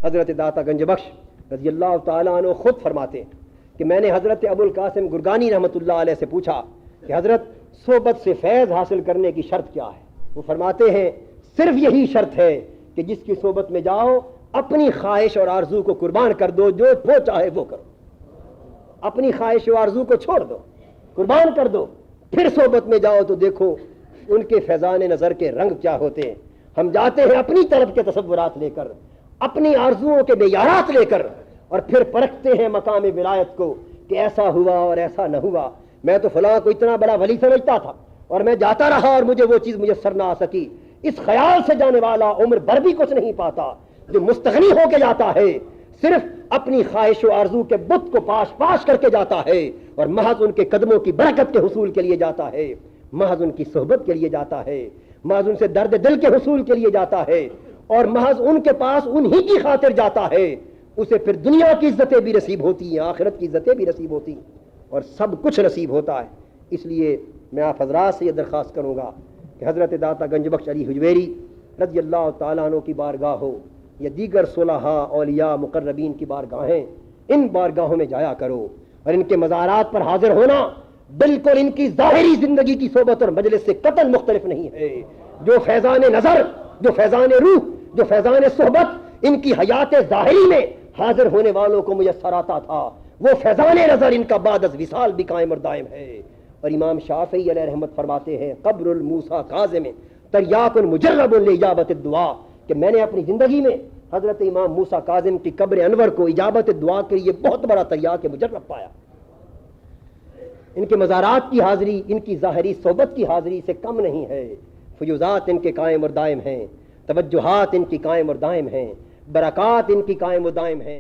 حضرت داتا گنج بخش رضی اللہ تعالیٰ عنہ خود فرماتے ہیں کہ میں نے حضرت ابو القاسم گرگانی رحمۃ اللہ علیہ سے پوچھا کہ حضرت صحبت سے فیض حاصل کرنے کی شرط کیا ہے؟ وہ فرماتے ہیں صرف یہی شرط ہے کہ جس کی صحبت میں جاؤ اپنی خواہش اور آرزو کو قربان کر دو، جو وہ چاہے وہ کرو، اپنی خواہش و آرزو کو چھوڑ دو، قربان کر دو، پھر صحبت میں جاؤ تو دیکھو ان کے فیضان نظر کے رنگ کیا ہوتے ہیں۔ ہم جاتے ہیں اپنی طرف کے تصورات لے کر، اپنی آرزوؤں کے معیارات لے کر، اور پھر پرکھتے ہیں مقام ولایت کو کہ ایسا ہوا اور ایسا نہ ہوا، میں تو فلاں کو اتنا بڑا ولی سمجھتا تھا اور میں جاتا رہا اور مجھے وہ چیز میسر نہ آ سکی۔ اس خیال سے جانے والا عمر بھر بھی کچھ نہیں پاتا۔ جو مستغنی ہو کے جاتا ہے صرف اپنی خواہش و آرزو کے بت کو پاش کر کے جاتا ہے، اور محض ان کے قدموں کی برکت کے حصول کے لیے جاتا ہے، محض ان کی صحبت کے لیے جاتا ہے، محض ان سے درد دل کے حصول کے لیے جاتا ہے، اور محض ان کے پاس انہی کی خاطر جاتا ہے، اسے پھر دنیا کی عزتیں بھی نصیب ہوتی ہیں، آخرت کی عزتیں بھی نصیب ہوتی ہیں، اور سب کچھ نصیب ہوتا ہے۔ اس لیے میں آپ حضرات سے یہ درخواست کروں گا کہ حضرت داتا گنج بخش علی حجویری رضی اللہ تعالیٰ عنہ کی بارگاہ ہو یا دیگر صلحاء اولیاء مقربین کی بارگاہیں، ان بارگاہوں میں جایا کرو، اور ان کے مزارات پر حاضر ہونا بالکل ان کی ظاہری زندگی کی صحبت اور مجلس سے قطعاً مختلف نہیں ہے۔ جو فیضان نظر، جو فیضان روح، جو فیضان صحبت ان کی حیات ظاہری میں حاضر ہونے والوں کو میسر آتا تھا، وہ فیضان نظر ان کا بعد از وصال بھی قائم اور دائم ہے۔ اور امام شافعی علیہ رحمت فرماتے ہیں قبر الموسیٰ کاظم تریاق مجرب لاجابت الدعا، کہ میں نے اپنی زندگی میں حضرت امام موسیٰ کاظم کی قبر انور کو اجابت دعا کے لیے بہت بڑا تریاق مجرب پایا۔ ان کے مزارات کی حاضری ان کی ظاہری صحبت کی حاضری سے کم نہیں ہے۔ فیوزات ان کے قائم اور دائم ہیں، توجہات ان کی قائم اور دائم ہیں، برکات ان کی قائم و دائم ہیں۔